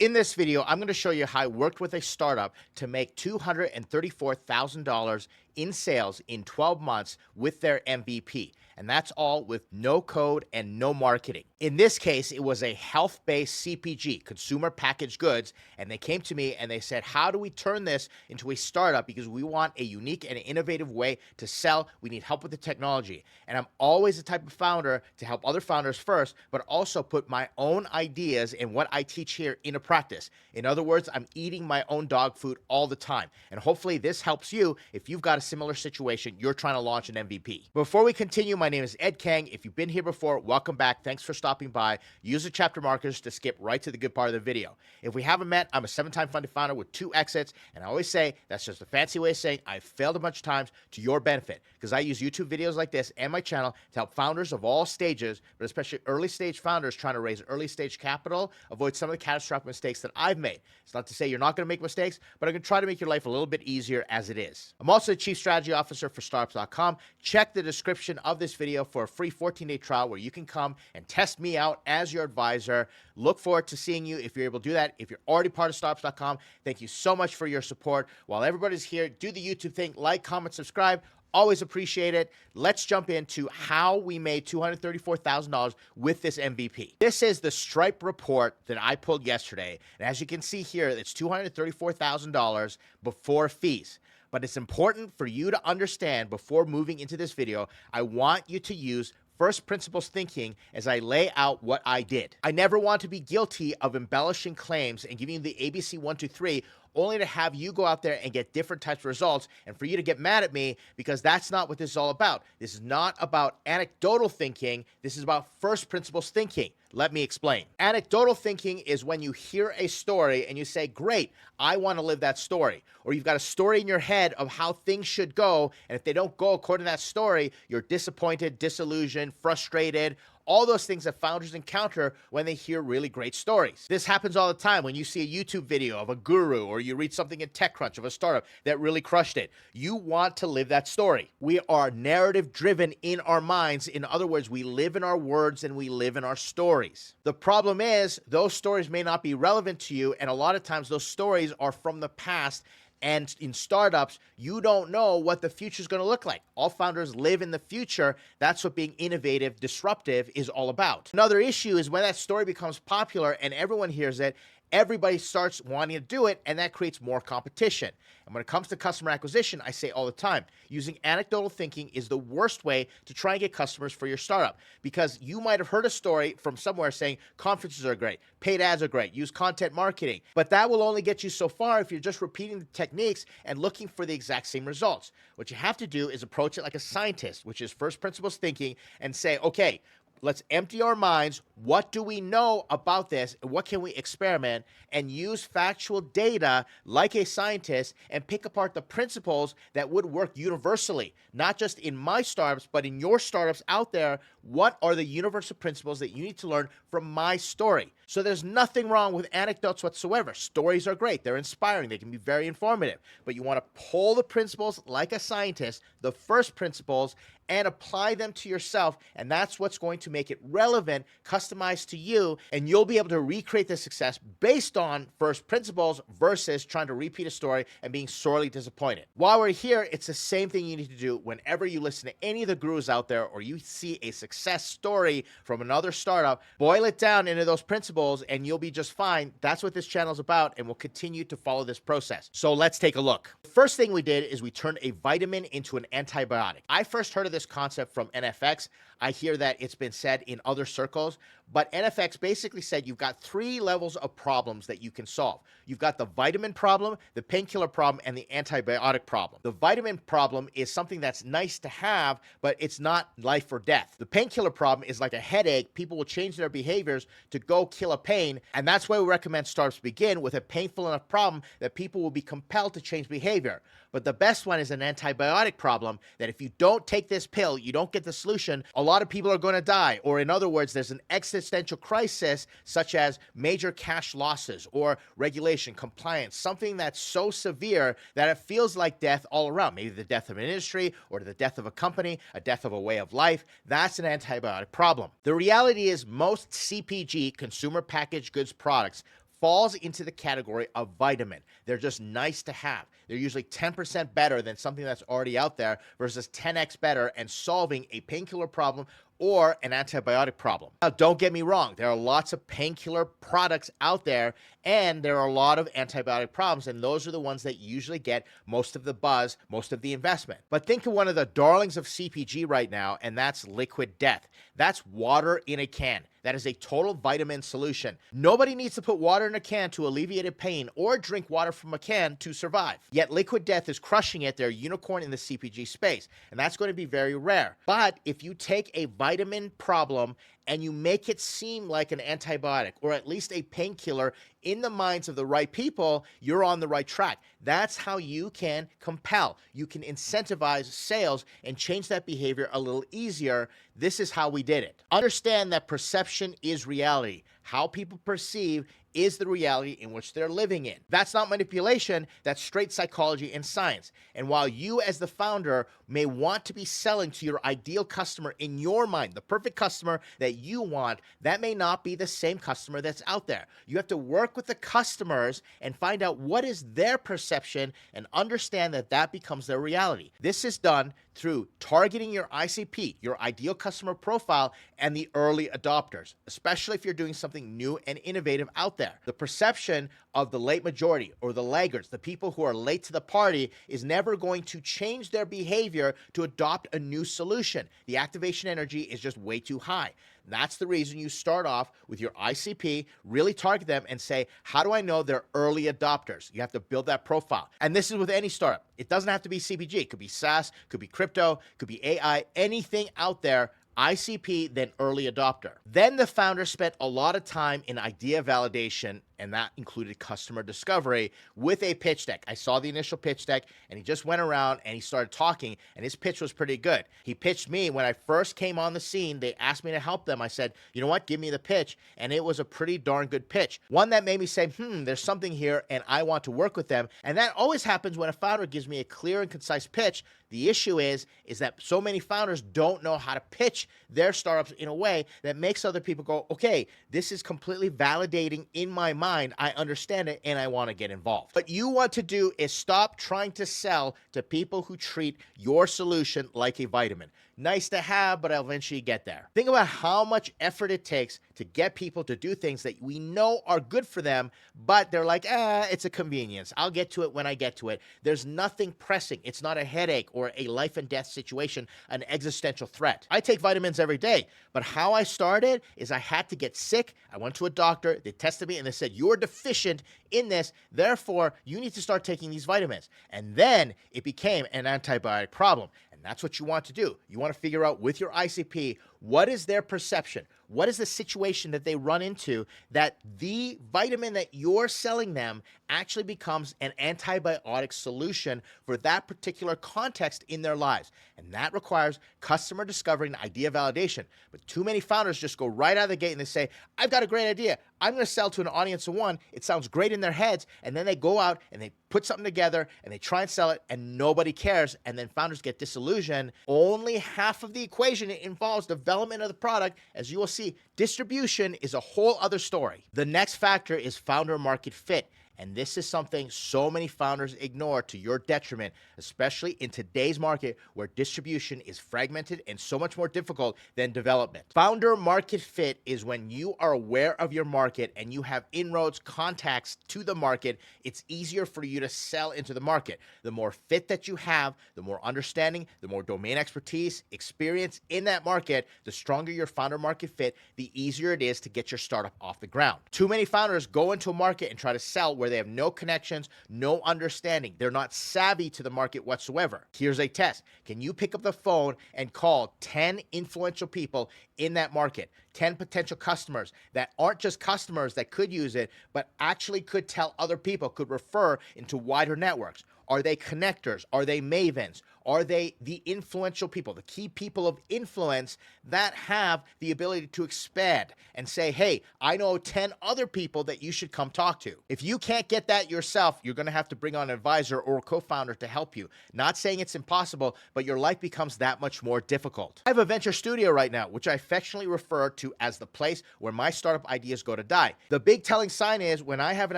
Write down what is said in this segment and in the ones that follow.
In this video, I'm going to show you how I worked with a startup to make $234,000 in sales in 12 months with their MVP. And that's all with no code and no marketing. In this case, it was a health-based CPG, consumer packaged goods, and they came to me and they said, how do we turn this into a startup? Because we want a unique and innovative way to sell. We need help with the technology. And I'm always the type of founder to help other founders first, but also put my own ideas and what I teach here into practice. In other words, I'm eating my own dog food all the time. And hopefully this helps you if you've got a similar situation, you're trying to launch an MVP. Before we continue, my name is Ed Kang. If you've been here before, welcome back. Thanks for stopping by. Use the chapter markers to skip right to the good part of the video. If we haven't met, I'm a 7-time funded founder with 2 exits. And I always say that's just a fancy way of saying I've failed a bunch of times to your benefit, because I use YouTube videos like this and my channel to help founders of all stages, but especially early stage founders trying to raise early stage capital, avoid some of the catastrophic mistakes that I've made. It's not to say you're not going to make mistakes, but I'm going to try to make your life a little bit easier as it is. I'm also the Chief Strategy Officer for Startups.com. Check the description of this video for a free 14-day trial where you can come and test me out as your advisor. Look forward to seeing you if you're able to do that. If you're already part of Startups.com, thank you so much for your support. While everybody's here, do the YouTube thing, like, comment, subscribe. Always appreciate it. Let's jump into how we made $234,000 with this MVP. This is the Stripe report that I pulled yesterday. And as you can see here, it's $234,000 before fees. But it's important for you to understand before moving into this video, I want you to use first principles thinking as I lay out what I did. I never want to be guilty of embellishing claims and giving you the ABC 1, 2, 3, only to have you go out there and get different types of results and for you to get mad at me, because that's not what this is all about. This is not about anecdotal thinking. This is about first principles thinking. Let me explain. Anecdotal thinking is when you hear a story and you say, great, I want to live that story. Or you've got a story in your head of how things should go, and if they don't go according to that story, you're disappointed, disillusioned, frustrated, all those things that founders encounter when they hear really great stories. This happens all the time when you see a YouTube video of a guru or you read something in TechCrunch of a startup that really crushed it. You want to live that story. We are narrative driven in our minds. In other words, we live in our words and we live in our stories. The problem is those stories may not be relevant to you, and a lot of times those stories are from the past. And in startups, you don't know what the future is going to look like. All founders live in the future. That's what being innovative, disruptive is all about. Another issue is when that story becomes popular and everyone hears it, everybody starts wanting to do it, and that creates more competition. And when it comes to customer acquisition, I say all the time, using anecdotal thinking is the worst way to try and get customers for your startup, because you might have heard a story from somewhere saying conferences are great, paid ads are great, use content marketing, but that will only get you so far if you're just repeating the techniques and looking for the exact same results. What you have to do is approach it like a scientist, which is first principles thinking, and say, okay, let's empty our minds. What do we know about this? What can we experiment and use factual data like a scientist and pick apart the principles that would work universally, not just in my startups, but in your startups out there. What are the universal principles that you need to learn from my story? So there's nothing wrong with anecdotes whatsoever. Stories are great. They're inspiring. They can be very informative. But you want to pull the principles like a scientist, the first principles, and apply them to yourself. And that's what's going to make it relevant, customized to you, and you'll be able to recreate the success based on first principles versus trying to repeat a story and being sorely disappointed. While we're here, it's the same thing you need to do whenever you listen to any of the gurus out there or you see a success story from another startup. Boil it down into those principles and you'll be just fine. That's what this channel is about, and we'll continue to follow this process. So let's take a look. The first thing we did is we turned a vitamin into an antibiotic. I first heard of this concept from NFX. I hear that it's been said in other circles, but NFX basically said you've got 3 levels of problems that you can solve. You've got the vitamin problem, the painkiller problem, and the antibiotic problem. The vitamin problem is something that's nice to have, but it's not life or death. The painkiller problem is like a headache. People will change their behaviors to go kill a pain, and that's why we recommend startups begin with a painful enough problem that people will be compelled to change behavior. But the best one is an antibiotic problem, that if you don't take this pill, you don't get the solution, a lot of people are going to die. Or in other words, there's an existential crisis such as major cash losses or regulation, compliance, something that's so severe that it feels like death all around. Maybe the death of an industry or the death of a company, a death of a way of life. That's an antibiotic problem. The reality is most CPG, consumer packaged goods products, falls into the category of vitamin. They're just nice to have. They're usually 10% better than something that's already out there versus 10x better and solving a painkiller problem or an antibiotic problem. Now, don't get me wrong, there are lots of painkiller products out there, and there are a lot of antibiotic problems, and those are the ones that usually get most of the buzz, most of the investment. But think of one of the darlings of CPG right now, and that's Liquid Death. That's water in a can. That is a total vitamin solution. Nobody needs to put water in a can to alleviate a pain or drink water from a can to survive. Yet Liquid Death is crushing it. They're a unicorn in the CPG space, and that's going to be very rare. But if you take a vitamin problem and you make it seem like an antibiotic or at least a painkiller in the minds of the right people, you're on the right track. That's how you can compel, you can incentivize sales and change that behavior a little easier. This is how we did it. Understand that perception is reality. How people perceive is the reality in which they're living in. That's not manipulation, that's straight psychology and science. And while you as the founder may want to be selling to your ideal customer in your mind, the perfect customer that you want, that may not be the same customer that's out there. You have to work with the customers and find out what is their perception and understand that that becomes their reality. This is done through targeting your ICP, your ideal customer profile, and the early adopters, especially if you're doing something new and innovative out there. The perception of the late majority or the laggards, the people who are late to the party, is never going to change their behavior to adopt a new solution. The activation energy is just way too high. That's the reason you start off with your ICP, really target them and say, how do I know they're early adopters? You have to build that profile. And this is with any startup. It doesn't have to be CPG. It could be SaaS, could be crypto, could be AI, anything out there. ICP, then early adopter. Then the founder spent a lot of time in idea validation, and that included customer discovery with a pitch deck. I saw the initial pitch deck, and he just went around and he started talking, and his pitch was pretty good. He pitched me when I first came on the scene. They asked me to help them. I said, you know what, give me the pitch, and it was a pretty darn good pitch. One that made me say, there's something here, and I want to work with them. And that always happens when a founder gives me a clear and concise pitch. The issue is that so many founders don't know how to pitch their startups in a way that makes other people go, okay, this is completely validating in my mind. I understand it and I want to get involved. What you want to do is stop trying to sell to people who treat your solution like a vitamin. Nice to have, but I'll eventually get there. Think about how much effort it takes to get people to do things that we know are good for them, but they're like, it's a convenience. I'll get to it when I get to it. There's nothing pressing. It's not a headache or a life and death situation, an existential threat. I take vitamins every day, but how I started is I had to get sick. I went to a doctor, they tested me, and they said, you're deficient in this, therefore you need to start taking these vitamins. And then it became an antibiotic problem. And that's what you want to do. You want to figure out with your ICP, what is their perception? What is the situation that they run into that the vitamin that you're selling them actually becomes an antibiotic solution for that particular context in their lives? And that requires customer discovery and idea validation. But too many founders just go right out of the gate and they say, I've got a great idea. I'm going to sell to an audience of one. It sounds great in their heads. And then they go out and they put something together and they try and sell it and nobody cares. And then founders get disillusioned. Only half of the equation involves development of the product. As you will see, distribution is a whole other story. The next factor is founder market fit. And this is something so many founders ignore to your detriment, especially in today's market where distribution is fragmented and so much more difficult than development. Founder market fit is when you are aware of your market and you have inroads, contacts to the market. It's easier for you to sell into the market. The more fit that you have, the more understanding, the more domain expertise, experience in that market, the stronger your founder market fit, the easier it is to get your startup off the ground. Too many founders go into a market and try to sell where they have no connections, no understanding. They're not savvy to the market whatsoever. Here's a test. Can you pick up the phone and call 10 influential people in that market, 10 potential customers that aren't just customers that could use it, but actually could tell other people, could refer into wider networks? Are they connectors? Are they mavens? Are they the influential people, the key people of influence that have the ability to expand and say, hey, I know 10 other people that you should come talk to? If you can't get that yourself, you're going to have to bring on an advisor or a co-founder to help you. Not saying it's impossible, but your life becomes that much more difficult. I have a venture studio right now, which I affectionately refer to as the place where my startup ideas go to die. The big telling sign is when I have an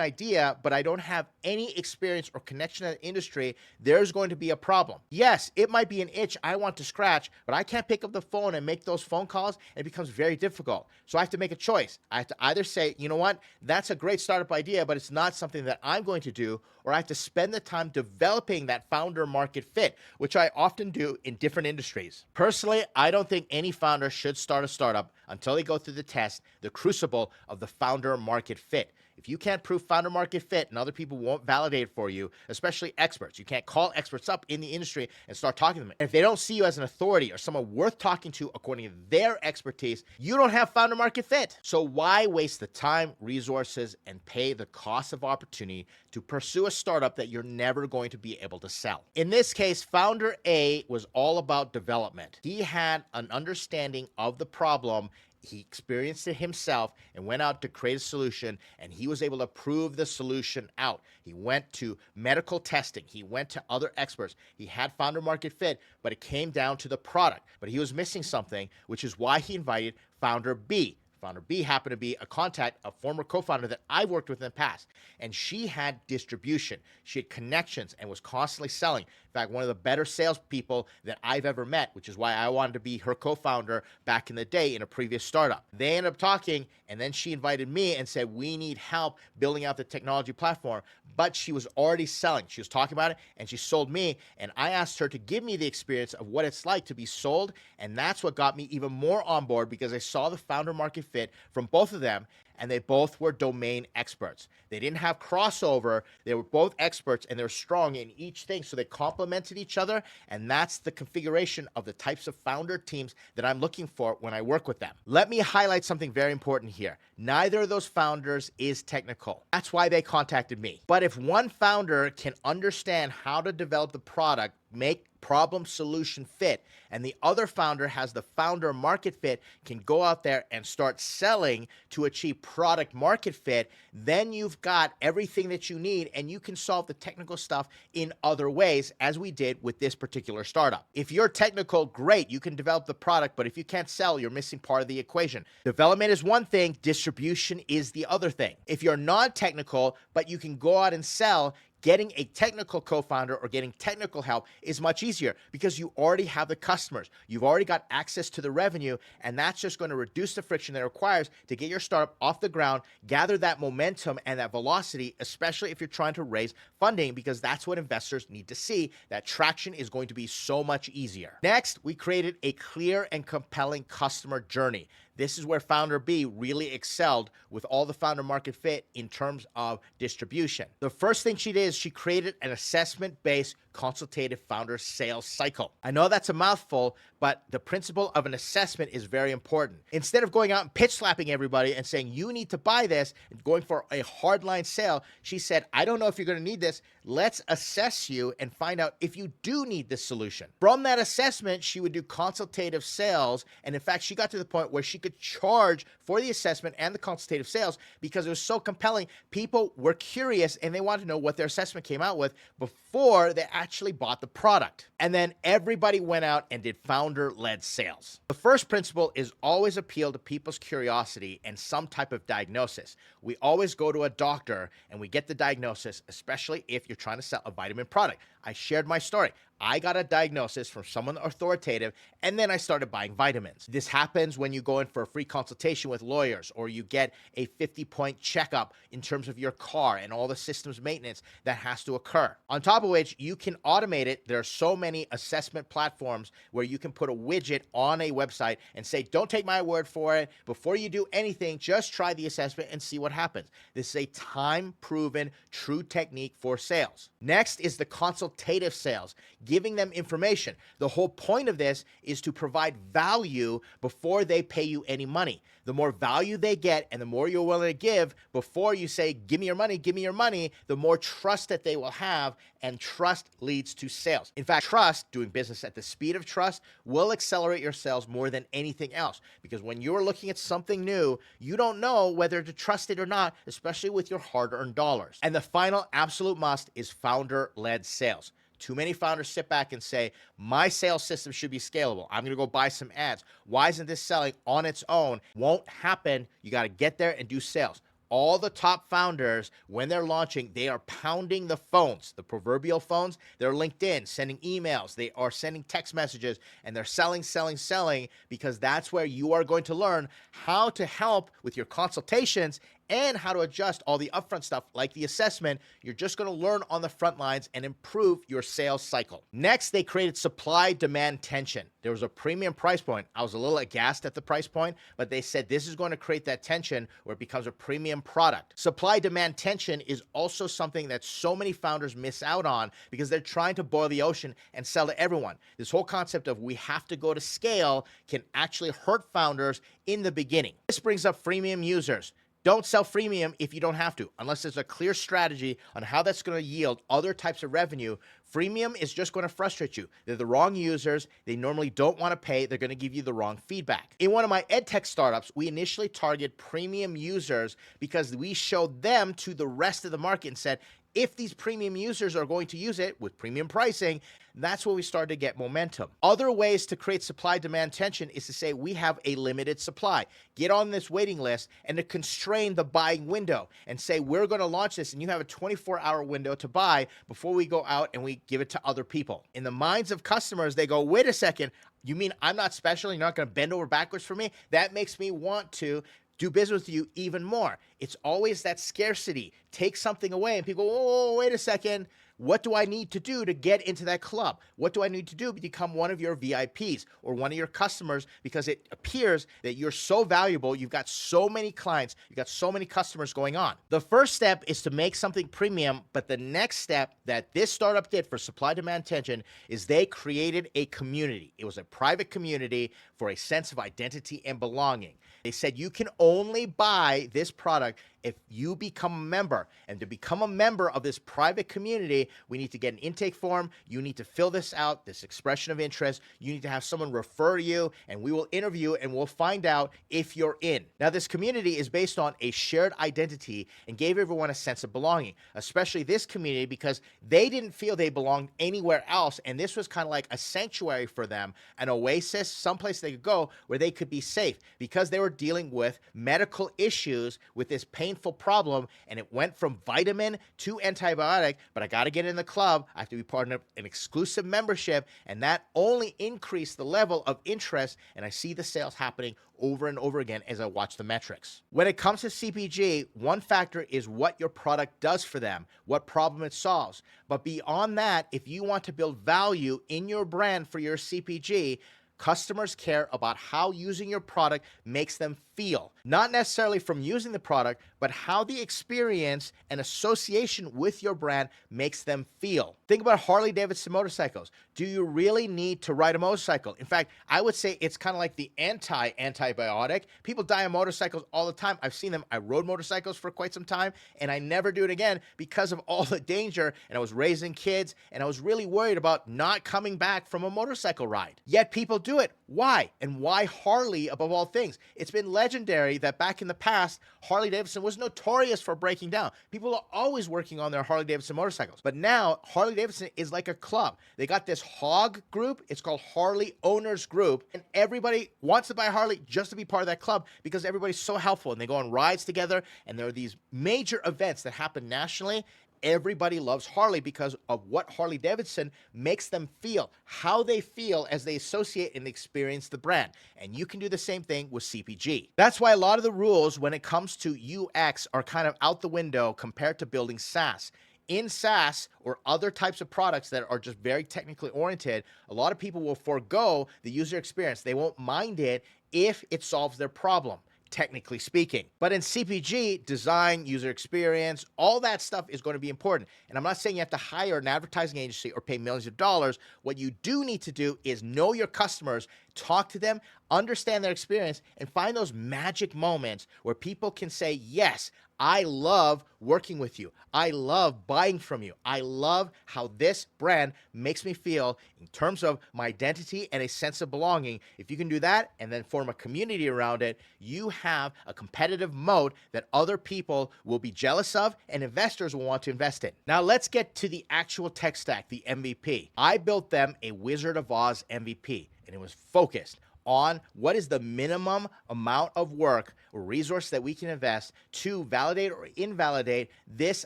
idea, but I don't have any experience or connection in the industry, there's going to be a problem. Yes, it might be an itch I want to scratch, but I can't pick up the phone and make those phone calls, and it becomes very difficult. So I have to make a choice. I have to either say, you know what, that's a great startup idea, but it's not something that I'm going to do, or I have to spend the time developing that founder market fit, which I often do in different industries. Personally, I don't think any founder should start a startup until they go through the test, the crucible of the founder market fit. If you can't prove founder market fit and other people won't validate it for you, especially experts, you can't call experts up in the industry and start talking to them. If they don't see you as an authority or someone worth talking to according to their expertise, you don't have founder market fit. So why waste the time, resources, and pay the cost of opportunity to pursue a startup that you're never going to be able to sell? In this case, founder A was all about development. He had an understanding of the problem. He experienced it himself and went out to create a solution, and he was able to prove the solution out. He went to medical testing. He went to other experts. He had founder market fit, but it came down to the product. But he was missing something, which is why he invited founder B. Founder B happened to be a contact, a former co-founder that I've worked with in the past. And she had distribution. She had connections and was constantly selling. In fact, one of the better salespeople that I've ever met, which is why I wanted to be her co-founder back in the day in a previous startup. They ended up talking, and then she invited me and said, we need help building out the technology platform. But she was already selling. She was talking about it, and she sold me. And I asked her to give me the experience of what it's like to be sold. And that's what got me even more on board, because I saw the founder market fit from both of them, and they both were domain experts. They didn't have crossover. They were both experts, and they're strong in each thing, so they complemented each other, and that's the configuration of the types of founder teams that I'm looking for when I work with them. Let me highlight something very important here. Neither of those founders is technical. That's why they contacted me. But if one founder can understand how to develop the product, make problem solution fit, and the other founder has the founder market fit, can go out there and start selling to achieve product market fit, then you've got everything that you need, and you can solve the technical stuff in other ways, as we did with this particular startup. If you're technical, great, you can develop the product, but if you can't sell, you're missing part of the equation. Development is one thing, distribution is the other thing. If you're not technical, but you can go out and sell, getting a technical co-founder or getting technical help is much easier because you already have the customers. You've already got access to the revenue, and that's just going to reduce the friction that it requires to get your startup off the ground, gather that momentum and that velocity, especially if you're trying to raise funding, because that's what investors need to see. That traction is going to be so much easier. Next, we created a clear and compelling customer journey. This is where founder B really excelled with all the founder market fit in terms of distribution. The first thing she did is she created an assessment-based consultative founder sales cycle. I know that's a mouthful, but the principle of an assessment is very important. Instead of going out and pitch slapping everybody and saying, you need to buy this, and going for a hardline sale, she said, I don't know if you're going to need this. Let's assess you and find out if you do need this solution. From that assessment, she would do consultative sales. And in fact, she got to the point where she could charge for the assessment and the consultative sales because it was so compelling. People were curious and they wanted to know what their assessment came out with before they actually bought the product. And then everybody went out and did founder-led sales. The first principle is always appeal to people's curiosity and some type of diagnosis. We always go to a doctor and we get the diagnosis, especially if you're trying to sell a vitamin product. I shared my story. I got a diagnosis from someone authoritative, and then I started buying vitamins. This happens when you go in for a free consultation with lawyers, or you get a 50-point checkup in terms of your car and all the systems maintenance that has to occur. On top of which, you can automate it. There are so many assessment platforms where you can put a widget on a website and say, don't take my word for it. Before you do anything, just try the assessment and see what happens. This is a time-proven, true technique for sales. Next is the consultative sales. giving them information. The whole point of this is to provide value before they pay you any money. The more value they get and the more you're willing to give before you say, give me your money, the more trust that they will have, and trust leads to sales. In fact, trust, doing business at the speed of trust, will accelerate your sales more than anything else, because when you're looking at something new, you don't know whether to trust it or not, especially with your hard-earned dollars. And the final absolute must is founder-led sales. Too many founders sit back and say, my sales system should be scalable. I'm going to go buy some ads. Why isn't this selling on its own? Won't happen. You got to get there and do sales. All the top founders, when they're launching, they are pounding the phones, the proverbial phones. They're LinkedIn, sending emails. They are sending text messages, and they're selling, because that's where you are going to learn how to help with your consultations and how to adjust all the upfront stuff like the assessment. You're just going to learn on the front lines and improve your sales cycle. Next, they created supply-demand tension. There was a premium price point. I was a little aghast at the price point, but they said this is going to create that tension where it becomes a premium product. Supply-demand tension is also something that so many founders miss out on because they're trying to boil the ocean and sell to everyone. This whole concept of we have to go to scale can actually hurt founders in the beginning. This brings up freemium users. Don't sell freemium if you don't have to, unless there's a clear strategy on how that's going to yield other types of revenue. Freemium is just going to frustrate you. They're the wrong users. They normally don't want to pay. They're going to give you the wrong feedback. In one of my edtech startups, we initially targeted premium users because we showed them to the rest of the market and said, if these premium users are going to use it with premium pricing, that's where we started to get momentum. Other ways to create supply-demand tension is to say we have a limited supply. Get on this waiting list and to constrain the buying window and say we're going to launch this and you have a 24-hour window to buy before we go out and we give it to other people. In the minds of customers, they go, wait a second, you mean I'm not special? You're not going to bend over backwards for me? That makes me want to do business with you even more. It's always that scarcity. Take something away and people go, oh, wait a second. What do I need to do to get into that club? What do I need to do to become one of your VIPs or one of your customers? Because it appears that you're so valuable. You've got so many clients. You've got so many customers going on. The first step is to make something premium. But the next step that this startup did for supply-demand tension is they created a community. It was a private community for a sense of identity and belonging. They said you can only buy this product if you become a member. And to become a member of this private community, we need to get an intake form. You need to fill this out, this expression of interest. You need to have someone refer you, and we will interview and we'll find out if you're in. Now, this community is based on a shared identity and gave everyone a sense of belonging, especially this community because they didn't feel they belonged anywhere else. And this was kind of like a sanctuary for them, an oasis, someplace they could go where they could be safe because they were dealing with medical issues with this painful problem, and it went from vitamin to antibiotic. But I got to get in the club. I have to be part of an exclusive membership, and that only increased the level of interest, and I see the sales happening over and over again as I watch the metrics. When it comes to CPG, one factor is what your product does for them, what problem it solves. But beyond that, if you want to build value in your brand for your CPG, customers care about how using your product makes them feel. Not necessarily from using the product, but how the experience and association with your brand makes them feel. Think about Harley-Davidson motorcycles. Do you really need to ride a motorcycle? In fact, I would say it's kind of like the antibiotic. People die on motorcycles all the time. I've seen them. I rode motorcycles for quite some time, and I never do it again because of all the danger, and I was raising kids, and I was really worried about not coming back from a motorcycle ride. Yet people do it. Why? And why Harley above all things? It's been legendary that back in the past, Harley-Davidson was notorious for breaking down. People are always working on their Harley-Davidson motorcycles. But now, Harley-Davidson is like a club. They got this HOG group. It's called Harley Owners Group. And everybody wants to buy Harley just to be part of that club because everybody's so helpful. And they go on rides together. And there are these major events that happen nationally. Everybody loves Harley because of what Harley-Davidson makes them feel, how they feel as they associate and experience the brand. And you can do the same thing with CPG. That's why a lot of the rules when it comes to UX are kind of out the window compared to building SaaS. In SaaS or other types of products that are just very technically oriented, a lot of people will forego the user experience. They won't mind it if it solves their problem. technically speaking. But in CPG, design, user experience, all that stuff is going to be important. And I'm not saying you have to hire an advertising agency or pay millions of dollars. What you do need to do is know your customers, talk to them, understand their experience, and find those magic moments where people can say, yes, I love working with you. I love buying from you. I love how this brand makes me feel in terms of my identity and a sense of belonging. If you can do that and then form a community around it, you have a competitive moat that other people will be jealous of and investors will want to invest in. Now let's get to the actual tech stack, the MVP. I built them a Wizard of Oz MVP, and it was focused on what is the minimum amount of work or resource that we can invest to validate or invalidate this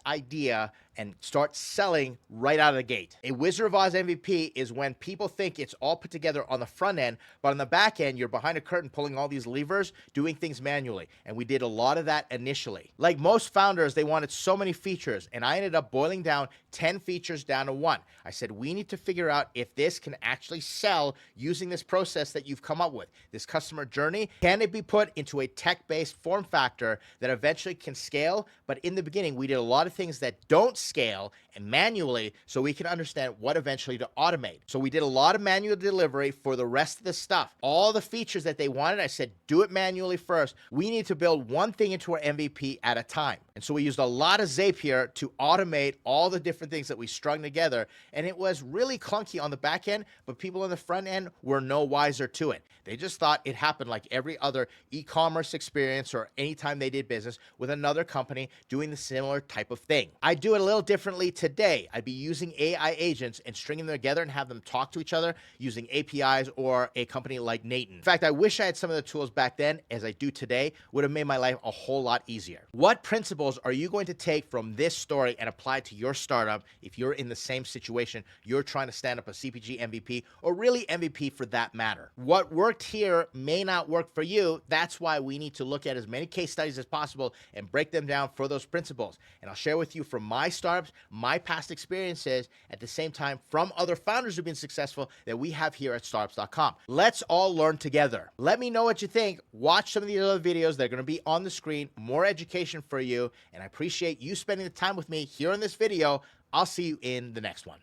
idea and start selling right out of the gate. A Wizard of Oz MVP is when people think it's all put together on the front end, but on the back end, you're behind a curtain pulling all these levers, doing things manually. And we did a lot of that initially. Like most founders, they wanted so many features, and I ended up boiling down 10 features down to one. I said, we need to figure out if this can actually sell using this process that you've come up with, this customer journey. Can it be put into a tech-based form factor that eventually can scale? But in the beginning, we did a lot of things that don't scale and manually so we can understand what eventually to automate. So we did a lot of manual delivery for the rest of the stuff. All the features that they wanted, I said, do it manually first. We need to build one thing into our MVP at a time. And so we used a lot of Zapier to automate all the different things that we strung together. And it was really clunky on the back end, but people on the front end were no wiser to it. They just thought it happened like every other e-commerce experience or anytime they did business with another company doing the similar type of thing. I do it a little differently today. I'd be using AI agents and stringing them together and have them talk to each other using APIs or a company like Nathan. In fact, I wish I had some of the tools back then as I do today. Would have made my life a whole lot easier. What principles are you going to take from this story and apply to your startup if you're in the same situation, you're trying to stand up a CPG MVP or really MVP for that matter? What worked here may not work for you. That's why we need to look at as many case studies as possible and break them down for those principles. And I'll share with you from my startups, my past experiences, at the same time from other founders who've been successful that we have here at startups.com. Let's all learn together. Let me know what you think. Watch some of the other videos that are going to be on the screen, more education for you. And I appreciate you spending the time with me here in this video. I'll see you in the next one.